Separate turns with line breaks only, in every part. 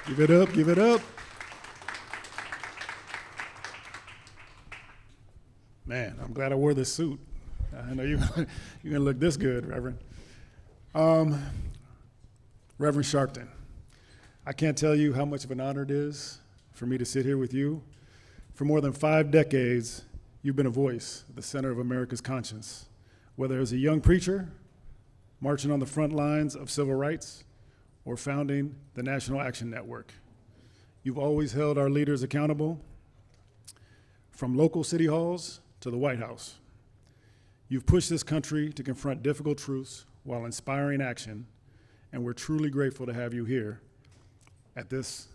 Give it up, give it up. Man, I'm glad I wore this suit. I know you're gonna look this good, Reverend. Reverend Sharpton, I can't tell you how much of an honor it is for me to sit here with you. For more than 5 decades, you've been a voice at the center of America's conscience, whether as a young preacher, marching on the front lines of civil rights, or founding the National Action Network. You've always held our leaders accountable, from local city halls to the White House. You've pushed this country to confront difficult truths while inspiring action, and we're truly grateful to have you here at this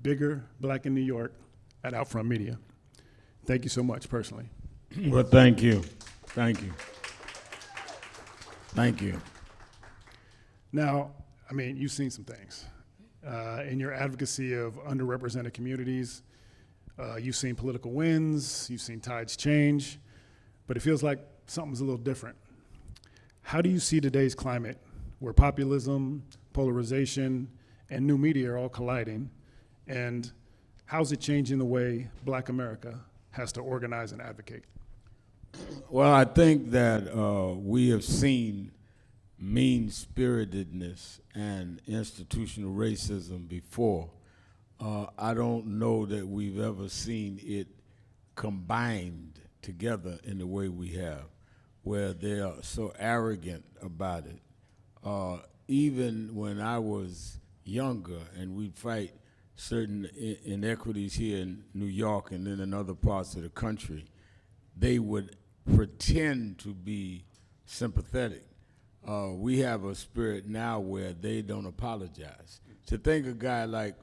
bigger Black in New York at Outfront Media. Thank you so much, personally.
Well, thank you. Thank you. Thank you.
Now, I mean, you've seen some things. In your advocacy of underrepresented communities, you've seen political wins, you've seen tides change, but it feels like something's a little different. How do you see today's climate where populism, polarization, and new media are all colliding? And how's it changing the way Black America has to organize and advocate?
Well, I think that we have seen mean-spiritedness and institutional racism before. I don't know that we've ever seen it combined together in the way we have, where they are so arrogant about it. Even when I was younger and we'd fight certain inequities here in New York and then in other parts of the country, they would pretend to be sympathetic. We have a spirit now where they don't apologize. To think a guy like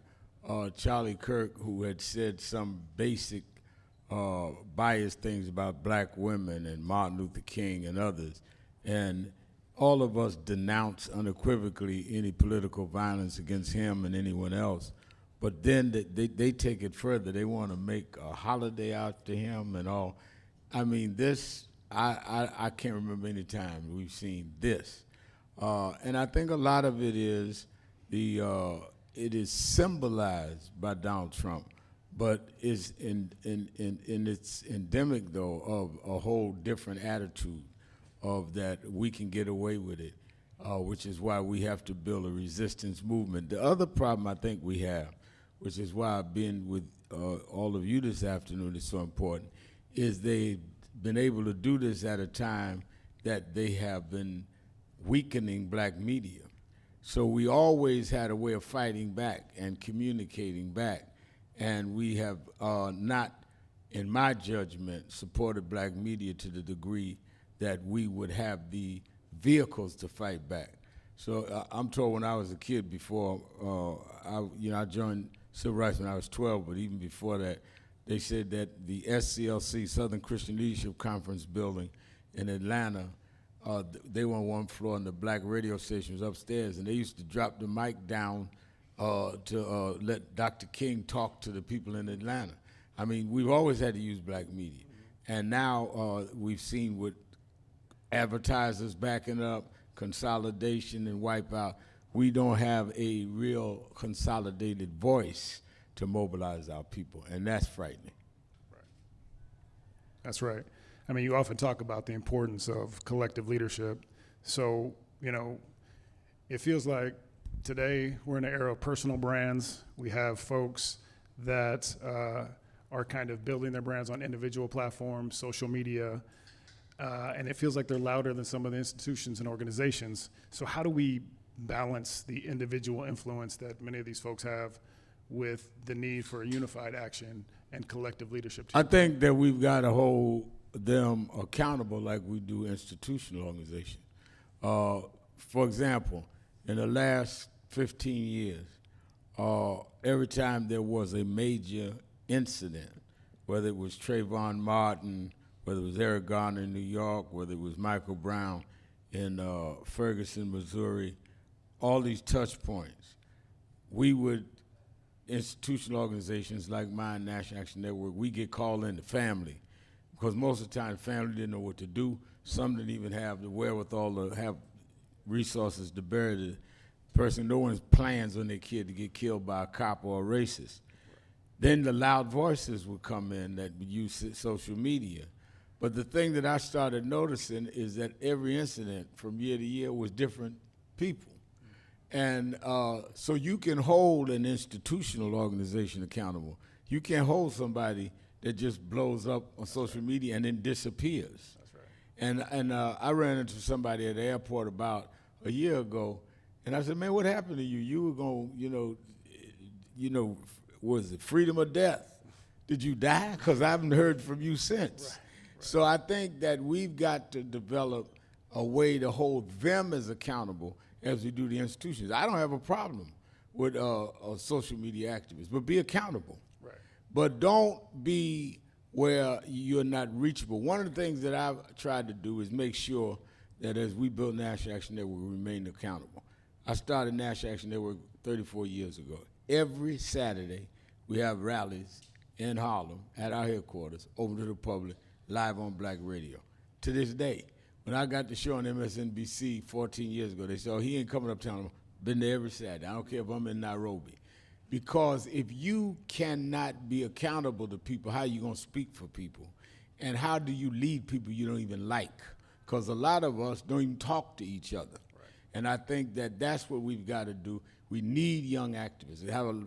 Charlie Kirk, who had said some basic biased things about Black women and Martin Luther King and others, and all of us denounce unequivocally any political violence against him and anyone else, but then they take it further. They want to make a holiday out to him and all. I mean, this, I can't remember any time we've seen this. And I think a lot of it is it is symbolized by Donald Trump, but is in its endemic, though, of a whole different attitude of that we can get away with it, which is why we have to build a resistance movement. The other problem I think we have, which is why being with all of you this afternoon is so important, is they've been able to do this at a time that they have been weakening Black media. So we always had a way of fighting back and communicating back, and we have not, in my judgment, supported Black media to the degree that we would have the vehicles to fight back. So I'm told when I was a kid before, I joined civil rights when I was 12, but even before that, they said that the SCLC, Southern Christian Leadership Conference building in Atlanta, they were on one floor and the Black radio station was upstairs, and they used to drop the mic down to let Dr. King talk to the people in Atlanta. I mean, we've always had to use Black media. And now we've seen with advertisers backing up, consolidation and wipeout, we don't have a real consolidated voice to mobilize our people, and that's frightening.
Right. That's right. I mean, you often talk about the importance of collective leadership. So, it feels like today we're in an era of personal brands. We have folks that are kind of building their brands on individual platforms, social media, and it feels like they're louder than some of the institutions and organizations. So how do we balance the individual influence that many of these folks have with the need for a unified action and collective leadership?
I think that we've got to hold them accountable like we do institutional organizations. For example, in the last 15 years, every time there was a major incident, whether it was Trayvon Martin, whether it was Eric Garner in New York, whether it was Michael Brown in Ferguson, Missouri, all these touch points, we would, institutional organizations like mine, National Action Network, we get called in the family, because most of the time the family didn't know what to do. Some didn't even have the wherewithal to have resources to bury person, no one plans on their kid to get killed by a cop or a racist. Then the loud voices would come in that use social media. But the thing that I started noticing is that every incident from year to year was different people. And so you can hold an institutional organization accountable. You can't hold somebody that just blows up on social media and then disappears.
That's right.
And I ran into somebody at the airport about a year ago, and I said, man, what happened to you? You were going, was it freedom or death? Did you die? Because I haven't heard from you since.
Right.
So I think that we've got to develop a way to hold them as accountable as we do the institutions. I don't have a problem with social media activists, but be accountable.
Right.
But don't be where you're not reachable. One of the things that I've tried to do is make sure that as we build National Action Network, we remain accountable. I started National Action Network 34 years ago. Every Saturday, we have rallies in Harlem at our headquarters, open to the public, live on Black radio. To this day, when I got the show on MSNBC 14 years ago, they said, oh, he ain't coming uptown. I've been there every Saturday. I don't care if I'm in Nairobi. Because if you cannot be accountable to people, how are you going to speak for people? And how do you lead people you don't even like? Because a lot of us don't even talk to each other. Right. And I think that that's what we've got to do. We need young activists.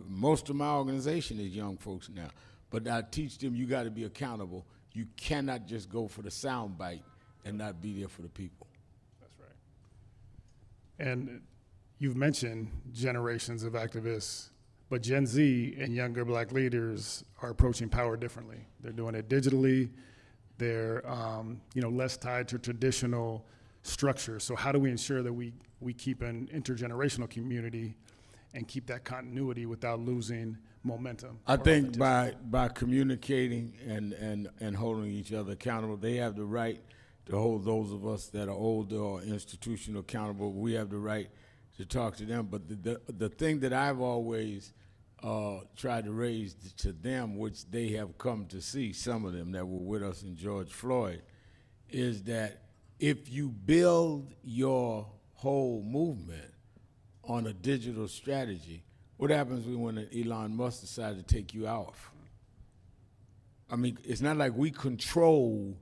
Most of my organization is young folks now. But I teach them you got to be accountable. You cannot just go for the sound bite and not be there for the people.
That's right. And you've mentioned generations of activists, but Gen Z and younger Black leaders are approaching power differently. They're doing it digitally. They're less tied to traditional structure. So how do we ensure that we keep an intergenerational community and keep that continuity without losing momentum?
I think by communicating and holding each other accountable, they have the right to hold those of us that are older or institutional accountable. We have the right to talk to them. But the thing that I've always tried to raise to them, which they have come to see, some of them that were with us in George Floyd, is that if you build your whole movement on a digital strategy, what happens when Elon Musk decides to take you off? I mean, it's not like we control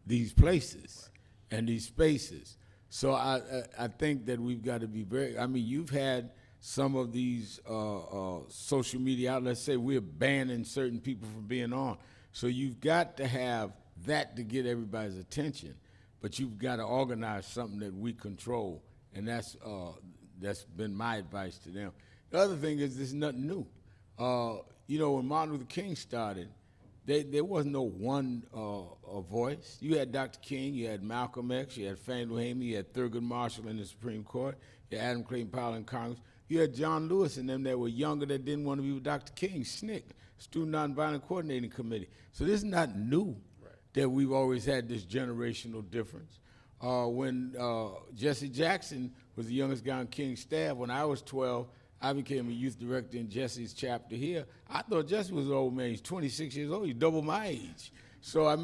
these places and these spaces. So I think that we've got to be you've had some of these social media outlets say we're banning certain people from being on. So you've got to have that to get everybody's attention, but you've got to organize something that we control, and that's been my advice to them. The other thing is there's nothing new. When Martin Luther King started, there was no one voice. You had Dr. King, you had Malcolm X, you had Fannie Lou Hamer, you had Thurgood Marshall in the Supreme Court, you had Adam Clayton Powell in Congress, you had John Lewis and them that were younger that didn't want to be with Dr. King, SNCC, Student Nonviolent Coordinating Committee. So this is not new that we've always had this generational difference. When Jesse Jackson was the youngest guy on King's staff, when I was 12, I became a youth director in Jesse's chapter here. I thought Jesse was an old man. He's 26 years old. He's double my age. So,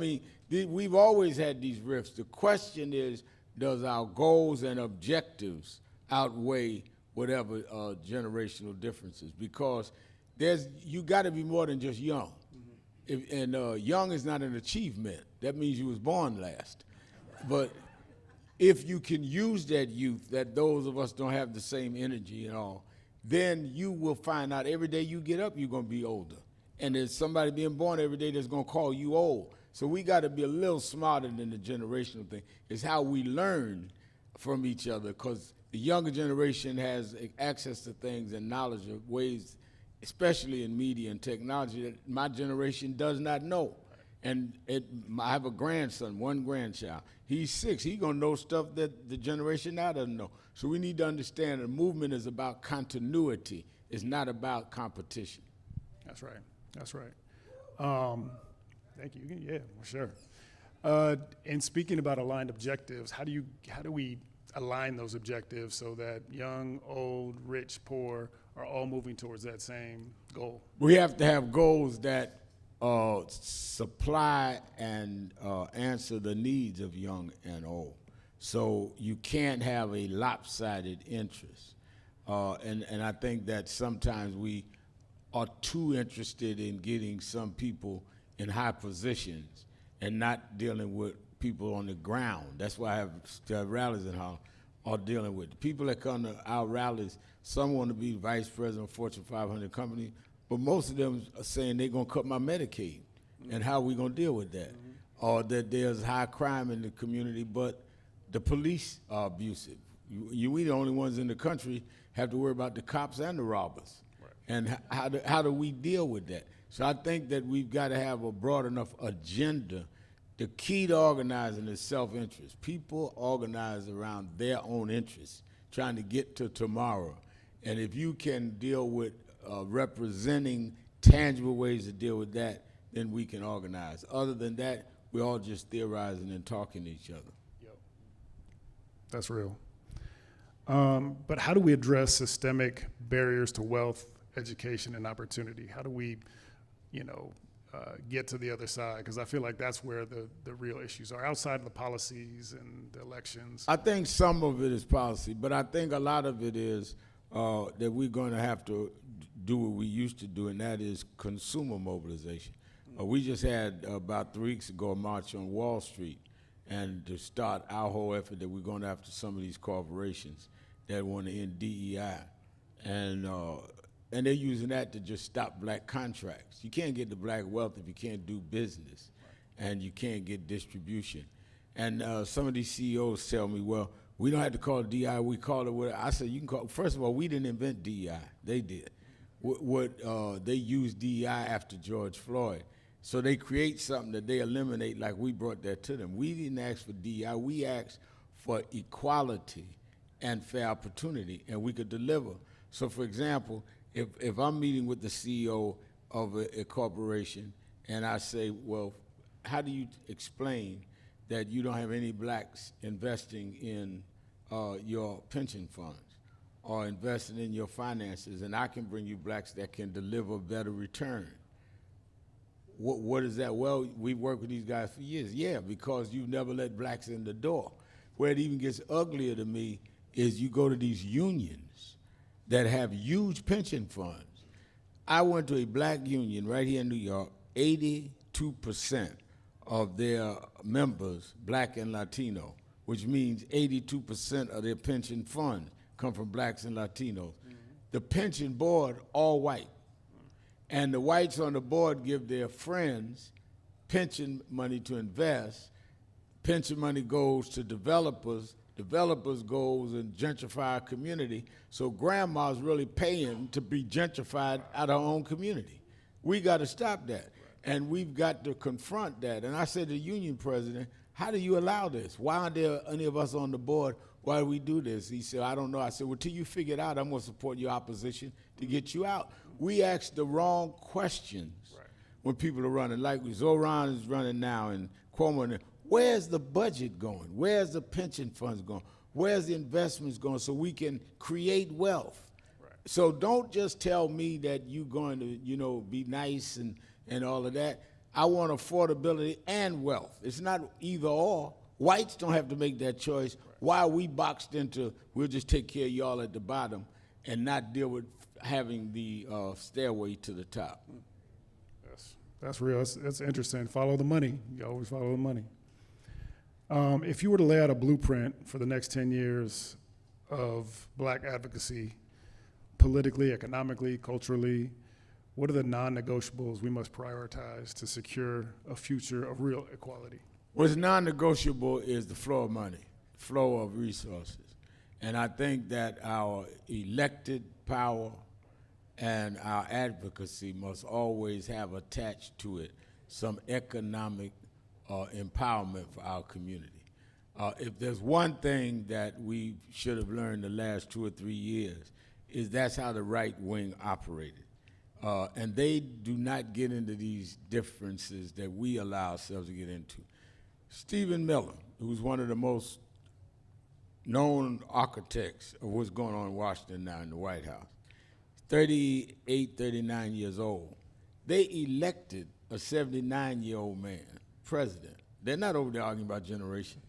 we've always had these rifts. The question is, does our goals and objectives outweigh whatever generational differences? Because you got to be more than just young. Mm-hmm. Young is not an achievement. That means you was born last. But if you can use that youth, that those of us don't have the same energy and all, then you will find out every day you get up, you're going to be older. And there's somebody being born every day that's going to call you old. So we got to be a little smarter than the generational thing. It's how we learn from each other, because the younger generation has access to things and knowledge of ways, especially in media and technology, that my generation does not know. And I have a grandson, one grandchild. He's 6. He's going to know stuff that the generation now doesn't know. So we need to understand that movement is about continuity. It's not about competition.
That's right. That's right. Thank you. Yeah, for sure. And speaking about aligned objectives, how do we align those objectives so that young, old, rich, poor are all moving towards that same goal?
We have to have goals that supply and answer the needs of young and old. So you can't have a lopsided interest. And I think that sometimes we are too interested in getting some people in high positions and not dealing with people on the ground. That's why I have rallies in Harlem, are dealing with. The people that come to our rallies, some want to be vice president of Fortune 500 company, but most of them are saying they're going to cut my Medicaid. And how are we going to deal with that? Or that there's high crime in the community, but the police are abusive. We the only ones in the country have to worry about the cops and the robbers. Right. And how do we deal with that? So I think that we've got to have a broad enough agenda. The key to organizing is self-interest. People organize around their own interests, trying to get to tomorrow. And if you can deal with representing tangible ways to deal with that, then we can organize. Other than that, we're all just theorizing and talking to each other.
Yep. That's real. But how do we address systemic barriers to wealth, education, and opportunity? How do we, get to the other side? Because I feel like that's where the real issues are, outside of the policies and the elections.
I think some of it is policy, but I think a lot of it is that we're going to have to do what we used to do, and that is consumer mobilization. We just had about 3 weeks ago a march on Wall Street, and to start our whole effort that we're going after some of these corporations that want to end DEI, and they're using that to just stop black contracts. You can't get the black wealth if you can't do business, and you can't get distribution. And some of these CEOs tell me, well, we don't have to call it DEI, we call it what. I said, you can call. First of all, we didn't invent DEI; they did. They used DEI after George Floyd. So they create something that they eliminate, like we brought that to them. We didn't ask for DEI, we asked for equality and fair opportunity, and we could deliver. So for example, if I'm meeting with the CEO of a corporation and I say, well, how do you explain that you don't have any blacks investing in your pension funds or investing in your finances, and I can bring you blacks that can deliver better return? What is that? Well, we've worked with these guys for years. Yeah, because you've never let blacks in the door. Where it even gets uglier to me is you go to these unions that have huge pension funds. I went to a black union right here in New York. 82% of their members, black and Latino, which means 82% of their pension funds come from blacks and Latinos. Mm-hmm. The pension board, all white. And the whites on the board give their friends pension money to invest. Pension money goes to developers. Developers goes and gentrify our community. So grandma's really paying to be gentrified out of her own community. We got to stop that. And we've got to confront that. And I said to the union president, how do you allow this? Why aren't there any of us on the board? Why do we do this? He said, I don't know. I said, well, till you figure it out, I'm going to support your opposition to get you out. We ask the wrong questions when people are running. Like Zoran is running now and Cuomo. Where's the budget going? Where's the pension funds going? Where's the investments going so we can create wealth? Right. So don't just tell me that you're going to, be nice and all of that. I want affordability and wealth. It's not either or. Whites don't have to make that choice. Right. Why are we boxed into, we'll just take care of y'all at the bottom and not deal with having the stairway to the top?
That's real. That's interesting. Follow the money. You always follow the money. If you were to lay out a blueprint for the next 10 years of black advocacy, politically, economically, culturally, what are the non-negotiables we must prioritize to secure a future of real equality?
What's non-negotiable is the flow of money, flow of resources. And I think that our elected power and our advocacy must always have attached to it some economic empowerment for our community. If there's one thing that we should have learned the last 2 or 3 years, is that's how the right wing operated. And they do not get into these differences that we allow ourselves to get into. Stephen Miller, who's one of the most known architects of what's going on in Washington now in the White House, 38, 39 years old. They elected a 79-year-old man president. They're not over there arguing about generation.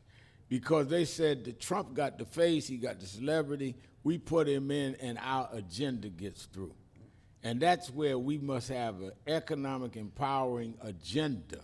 because they said that Trump got the face, he got the celebrity, we put him in and our agenda gets through. And that's where we must have an economic empowering agenda.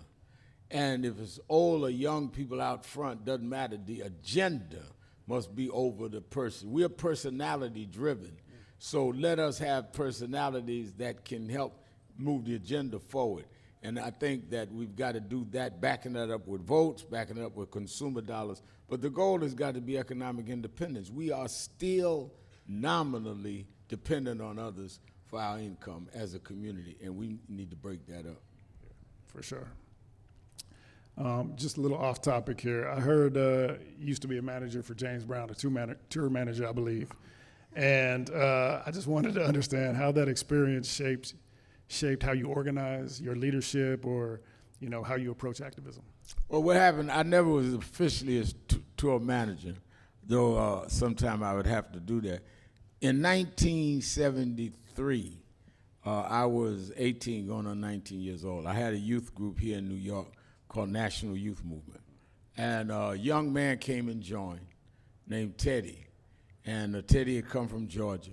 And if it's old or young people out front, doesn't matter, the agenda must be over the person. We're personality driven. So let us have personalities that can help move the agenda forward. And I think that we've got to do that, backing that up with votes, backing it up with consumer dollars. But the goal has got to be economic independence. We are still nominally dependent on others for our income as a community, and we need to break that up.
For sure. Just a little off topic here. I heard you used to be a manager for James Brown, a tour manager, I believe. And I just wanted to understand how that experience shaped how you organize your leadership, or how you approach activism.
Well, what happened, I never was officially a tour manager, though sometime I would have to do that. In 1973, I was 18, going on 19 years old. I had a youth group here in New York called National Youth Movement. And a young man came and joined named Teddy. And Teddy had come from Georgia.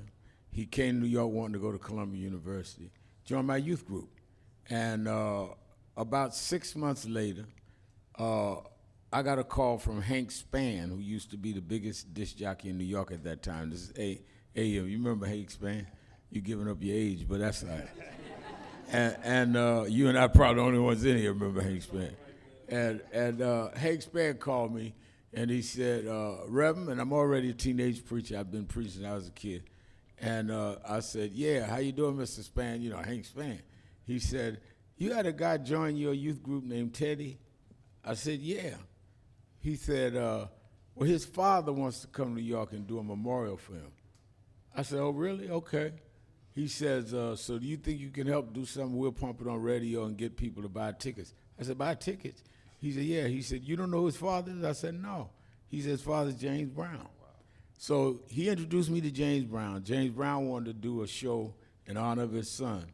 He came to New York wanting to go to Columbia University, joined my youth group. And about 6 months later, I got a call from Hank Spann, who used to be the biggest disc jockey in New York at that time. This is AM. You remember Hank Spann? You're giving up your age, but that's all right. and you and I probably the only ones in here remember Hank Spann. And Hank Spann called me, and he said, Reverend, and I'm already a teenage preacher. I've been preaching since I was a kid. And I said, yeah, how you doing, Mr. Spann? Hank Spann. He said, you had a guy join your youth group named Teddy? I said, yeah. He said, well, his father wants to come to New York and do a memorial for him. I said, oh, really? Okay. He says, so do you think you can help do something? We'll pump it on radio and get people to buy tickets. I said, buy tickets? He said, yeah. He said, you don't know who his father is? I said, no. He said, his father's James Brown. Wow. So he introduced me to James Brown. James Brown wanted to do a show in honor of his son.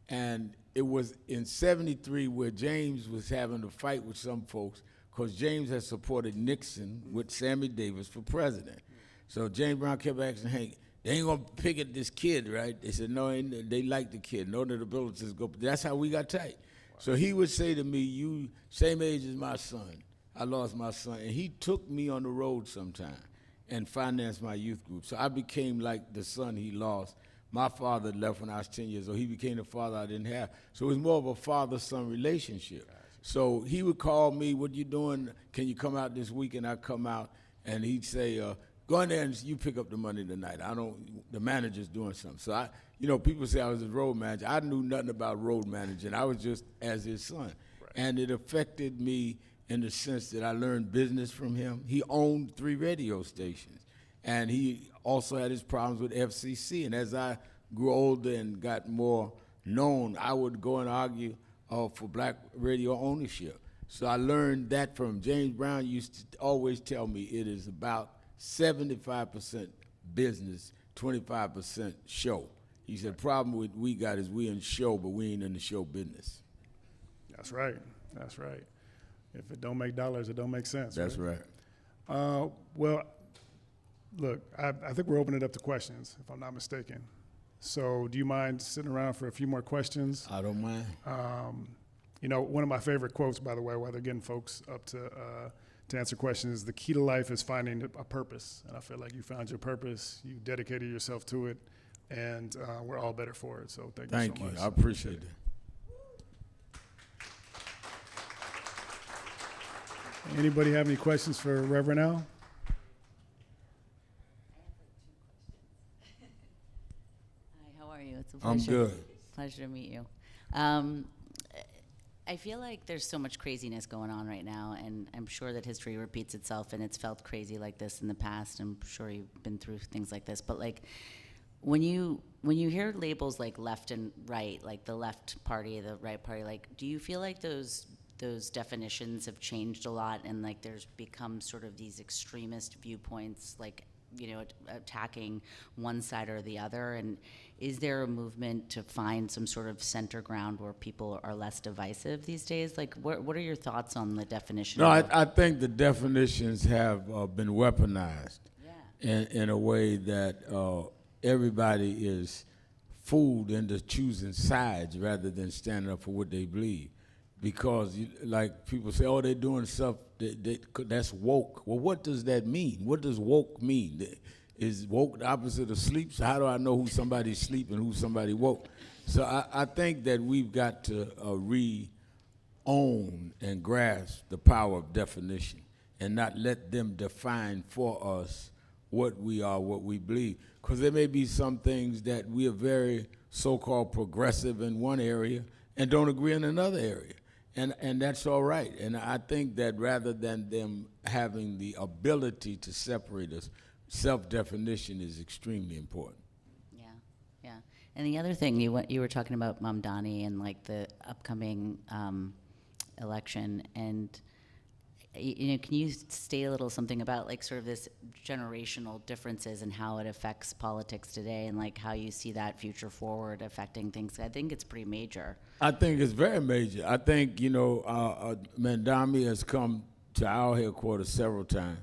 And it was in '73 where James was having a fight with some folks because James had supported Nixon with Sammy Davis for president. So James Brown kept asking Hank, they ain't gonna pick at this kid, right? They said, no, they like the kid. No abilities go. That's how we got tight. Wow. So he would say to me, you same age as my son. I lost my son. And he took me on the road sometime and financed my youth group. So I became like the son he lost. My father left when I was 10 years old. He became the father I didn't have. So it was more of a father-son relationship. Gotcha. So he would call me, what you doing? Can you come out this week? And I'd come out, and he'd say, go in there and you pick up the money tonight. The manager's doing something. So people say I was his road manager. I knew nothing about road managing. I was just as his son. Right. And it affected me in the sense that I learned business from him. He owned 3 radio stations, and he also had his problems with FCC. And as I grew older and got more known, I would go and argue for black radio ownership. So I learned that from James Brown. Used to always tell me it is about 75% business, 25% show. He said, problem we got is we in show, but we ain't in the show business.
That's right. That's right. If it don't make dollars, it don't make sense.
That's right.
Well, look, I think we're opening it up to questions, if I'm not mistaken. So do you mind sitting around for a few more questions?
I don't mind.
One of my favorite quotes, by the way, while they're getting folks up to answer questions, the key to life is finding a purpose. And I feel like you found your purpose, you dedicated yourself to it, and we're all better for it. So thank you so much.
I appreciate it.
Anybody have any questions for Reverend Al?
Hi, how are you? It's a pleasure.
I'm good.
Pleasure to meet you. I feel like there's so much craziness going on right now, and I'm sure that history repeats itself, and it's felt crazy like this in the past. I'm sure you've been through things like this, but like when you hear labels like left and right, like the left party, the right party, like do you feel like those definitions have changed a lot, and like there's become sort of these extremist viewpoints like attacking one side or the other. And is there a movement to find some sort of center ground where people are less divisive these days? Like, what are your thoughts on the definition?
No,
of
I think the definitions have been weaponized in a way that everybody is fooled into choosing sides rather than standing up for what they believe. Because, like people say, oh, they're doing stuff that's woke. Well, what does that mean? What does woke mean? Is woke the opposite of sleep? So how do I know who somebody's sleep and who somebody woke? So I think that we've got to re-own and grasp the power of definition and not let them define for us what we are, what we believe. Because there may be some things that we are very so-called progressive in one area and don't agree in another area. And that's all right. And I think that rather than them having the ability to separate us, self-definition is extremely important.
Yeah, yeah. And the other thing, you were talking about Mamdani and like the upcoming election, and can you state a little something about like sort of this generational differences and how it affects politics today, and like how you see that future forward affecting things? I think it's pretty major.
I think it's very major. I think, Mamdani has come to our headquarters several times,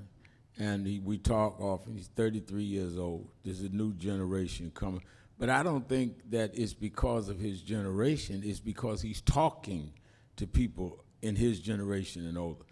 and we talk often. He's 33 years old. There's a new generation coming. But I don't think that it's because of his generation. It's because he's talking to people in his generation and older.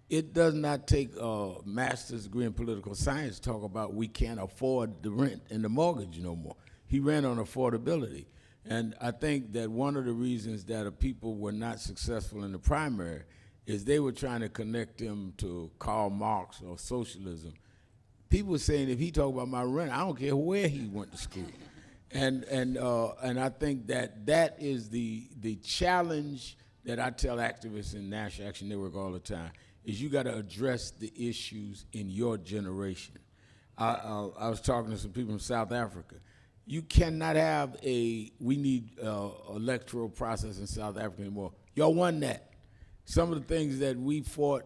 It does not take a master's degree in political science to talk about we can't afford the rent and the mortgage no more. He ran on affordability. And I think that one of the reasons that people were not successful in the primary is they were trying to connect him to Karl Marx or socialism. People were saying, if he talk about my rent, I don't care where he went to school. And I think that is the challenge that I tell activists in National Action Network all the time, is you got to address the issues in your generation. I was talking to some people from South Africa. You cannot have we need electoral process in South Africa anymore. Y'all won that. Some of the things that we fought,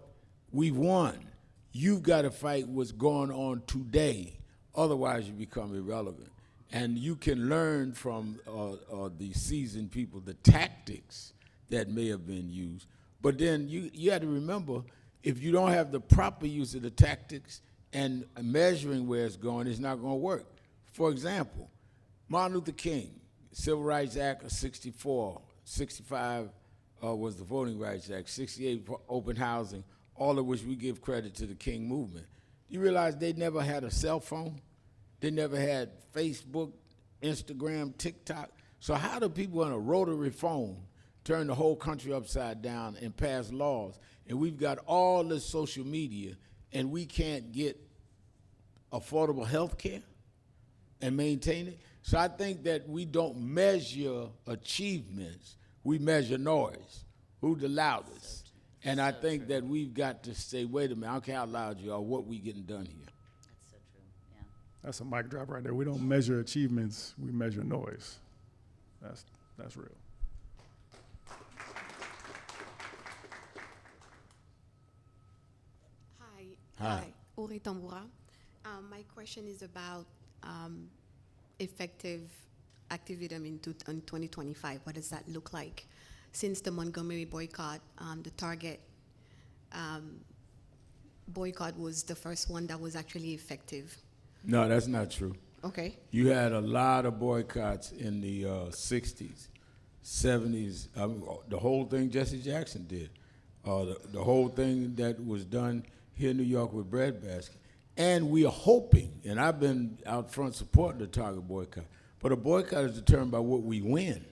we've won. You've got to fight what's going on today. Otherwise, you become irrelevant. And you can learn from the seasoned people, the tactics that may have been used. But then you have to remember, if you don't have the proper use of the tactics and measuring where it's going, it's not going to work. For example, Martin Luther King, Civil Rights Act of 64, 65 was the Voting Rights Act, 68 for open housing, all of which we give credit to the King movement. You realize they never had a cell phone? They never had Facebook, Instagram, TikTok. So how do people on a rotary phone turn the whole country upside down and pass laws? And we've got all this social media, and we can't get affordable health care and maintain it. So I think that we don't measure achievements, we measure noise. Who's the loudest? And I think that we've got to say, wait a minute, I don't care how loud you are, what we getting done here.
That's so true, yeah.
That's a mic drop right there. We don't measure achievements, we measure noise. That's real.
Hi, Uri Tambura. My question is about effective activism in 2025. What does that look like? Since the Montgomery boycott, the Target boycott was the first one that was actually effective.
No, that's not true.
Okay.
You had a lot of boycotts in the 60s, 70s. The whole thing Jesse Jackson did. The whole thing that was done here in New York with Breadbasket. And we are hoping, and I've been out front supporting the Target boycott, but a boycott is determined by what we win.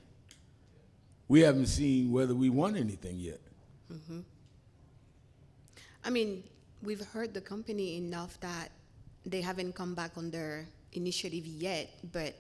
We haven't seen whether we won anything yet.
Mm-hmm. I mean, we've heard the company enough that they haven't come back on their initiative yet, but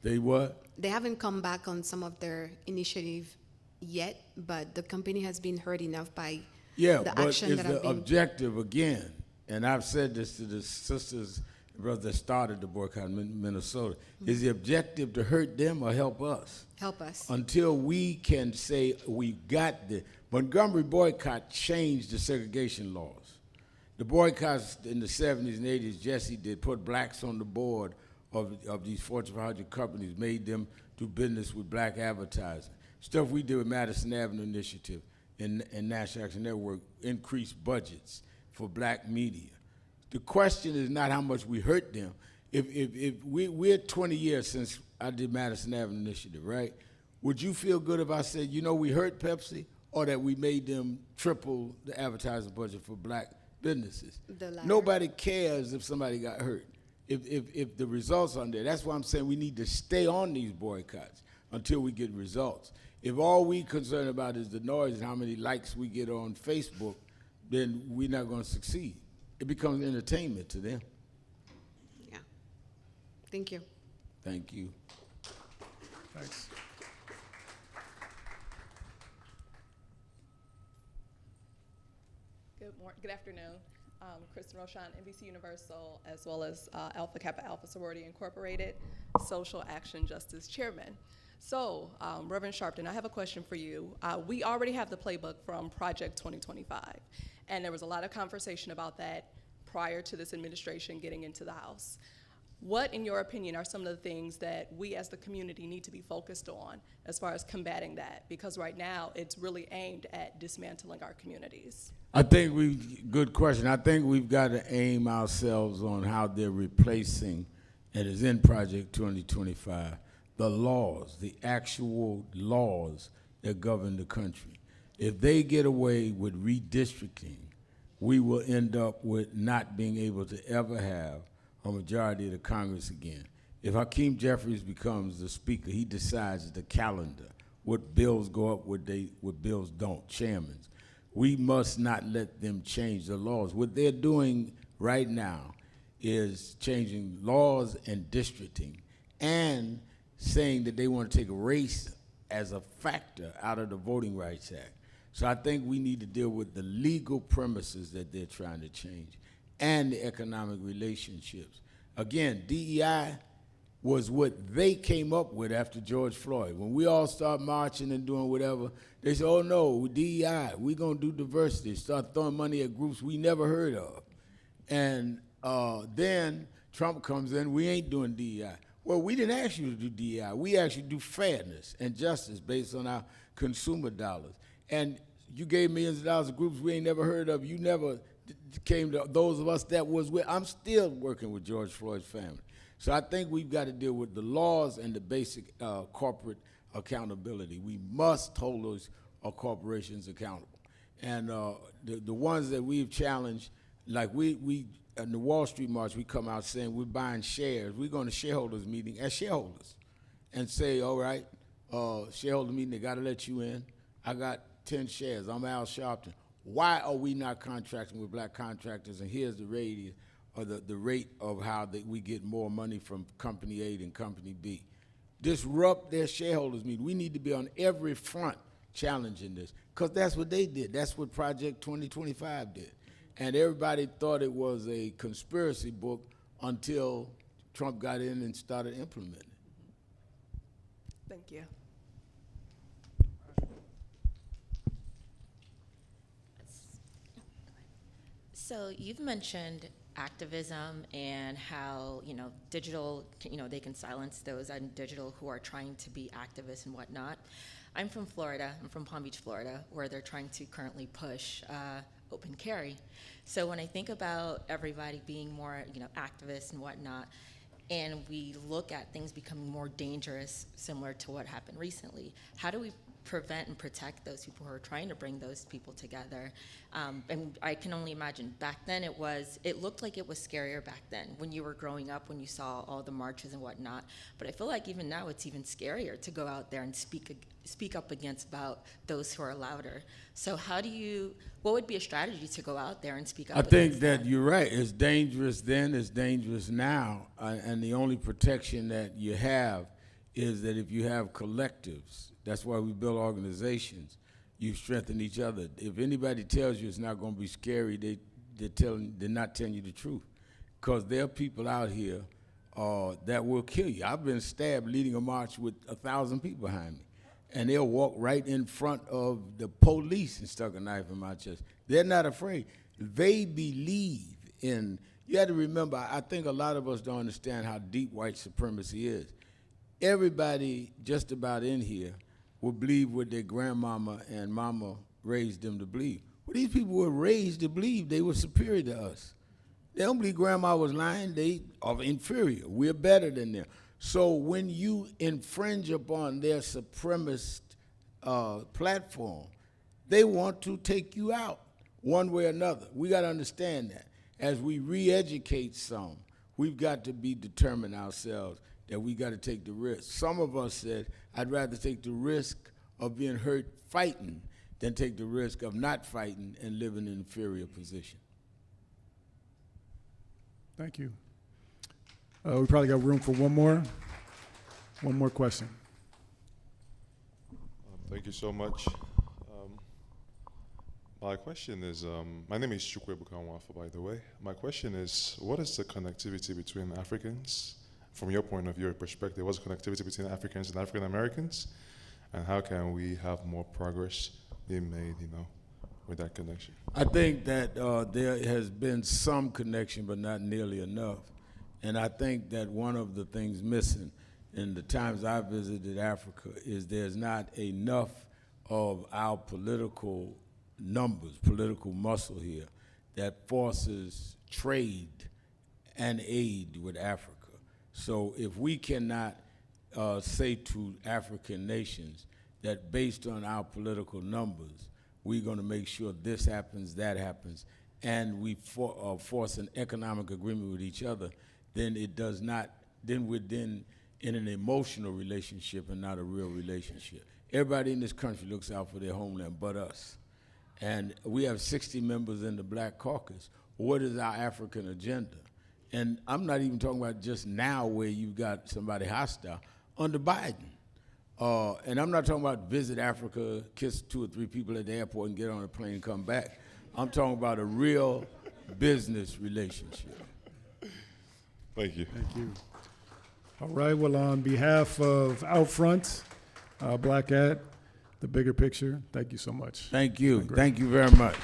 They what?
they haven't come back on some of their initiative yet, but the company has been heard enough by
Yeah,
the
but
action
is
that
the
have been.
objective, again, and I've said this to the sisters and brothers that started the boycott in Minnesota, is the objective to hurt them or help us?
Help us.
Until we can say we got the Montgomery boycott changed the segregation laws. The boycotts in the 70s and 80s, Jesse did put blacks on the board of these Fortune 500 companies, made them do business with black advertising. Stuff we did with Madison Avenue Initiative and National Action Network, increased budgets for black media. The question is not how much we hurt them. If we're 20 years since I did Madison Avenue Initiative, right? Would you feel good if I said, you know, we hurt Pepsi, or that we made them triple the advertising budget for black businesses?
The latter.
Nobody cares if somebody got hurt. If the results are there, that's why I'm saying we need to stay on these boycotts until we get results. If all we concerned about is the noise and how many likes we get on Facebook, then we're not going to succeed. It becomes entertainment to them.
Yeah. Thank you.
Thank you.
Thanks.
Good afternoon. Kristen Roshan, NBC Universal, as well as Alpha Kappa Alpha Sorority Incorporated, Social Action Justice Chairman. So, Reverend Sharpton, I have a question for you. We already have the playbook from Project 2025, and there was a lot of conversation about that prior to this administration getting into the House. What, in your opinion, are some of the things that we as the community need to be focused on as far as combating that? Because right now, it's really aimed at dismantling our communities.
I think good question. I think we've got to aim ourselves on how they're replacing, and is in Project 2025, the laws, the actual laws that govern the country. If they get away with redistricting, we will end up with not being able to ever have a majority of the Congress again. If Hakeem Jeffries becomes the speaker, he decides the calendar, what bills go up, what bills don't, chairmans. We must not let them change the laws. What they're doing right now is changing laws and districting and saying that they want to take race as a factor out of the Voting Rights Act. So I think we need to deal with the legal premises that they're trying to change and the economic relationships. Again, DEI was what they came up with after George Floyd. When we all start marching and doing whatever, they said, oh no, DEI, we're gonna do diversity, start throwing money at groups we never heard of. And then Trump comes in, we ain't doing DEI. Well, we didn't ask you to do DEI. We actually do fairness and justice based on our consumer dollars. And you gave millions of dollars to groups we ain't never heard of. You never came to those of us that was with. I'm still working with George Floyd's family. So I think we've got to deal with the laws and the basic corporate accountability. We must hold those corporations accountable. And the ones that we've challenged, like we in the Wall Street March, we come out saying we're buying shares. We're going to shareholders meeting as shareholders and say, all right, shareholder meeting, they got to let you in. I got 10 shares. I'm Al Sharpton. Why are we not contracting with black contractors? And here's the rate, or the rate of how we get more money from company A than company B. Disrupt their shareholders meeting. We need to be on every front challenging this, because that's what they did. That's what Project 2025 did. And everybody thought it was a conspiracy book until Trump got in and started implementing.
Thank you.
So you've mentioned activism and how, digital, they can silence those on digital who are trying to be activists and whatnot. I'm from Florida. I'm from Palm Beach, Florida, where they're trying to currently push open carry. So when I think about everybody being more, activists and whatnot, and we look at things becoming more dangerous, similar to what happened recently, how do we prevent and protect those people who are trying to bring those people together? And I can only imagine back then it looked like it was scarier back then when you were growing up, when you saw all the marches and whatnot. But I feel like even now it's even scarier to go out there and speak up against about those who are louder. So what would be a strategy to go out there and speak up?
I think that you're right. It's dangerous then, it's dangerous now. And the only protection that you have is that if you have collectives, that's why we build organizations. You strengthen each other. If anybody tells you it's not going to be scary, they're not telling you the truth, because there are people out here that will kill you. I've been stabbed leading a march with 1,000 people behind me, and they'll walk right in front of the police and stuck a knife in my chest. They're not afraid. They believe in, you have to remember, I think a lot of us don't understand how deep white supremacy is. Everybody just about in here will believe what their grandmama and mama raised them to believe. Well, these people were raised to believe they were superior to us. They don't believe grandma was lying. They are inferior. We're better than them. So when you infringe upon their supremacist platform, they want to take you out one way or another. We got to understand that. As we re-educate some, we've got to be determined ourselves that we got to take the risk. Some of us said, I'd rather take the risk of being hurt fighting than take the risk of not fighting and live in an inferior position.
Thank you. We probably got room for one more question.
Thank you so much. My question is, my name is Chukwe Bukanwafa, by the way. My question is, what is the connectivity between Africans, from your point of view, your perspective, what's the connectivity between Africans and African Americans, and how can we have more progress being made, with that connection?
I think that there has been some connection, but not nearly enough. And I think that one of the things missing in the times I visited Africa is there's not enough of our political numbers, political muscle here, that forces trade and aid with Africa. So if we cannot say to African nations that based on our political numbers, we're going to make sure this happens, that happens, and we force an economic agreement with each other, then it does not, then we're then in an emotional relationship and not a real relationship. Everybody in this country looks out for their homeland but us. And we have 60 members in the Black Caucus. What is our African agenda? And I'm not even talking about just now where you've got somebody hostile, under Biden. And I'm not talking about visit Africa, kiss 2 or 3 people at the airport and get on a plane and come back. I'm talking about a real business relationship.
Thank you.
Thank you. All right, well, on behalf of Outfront, Black Ad, The Bigger Picture, thank you so much.
Thank you.
Great.
Thank you very much.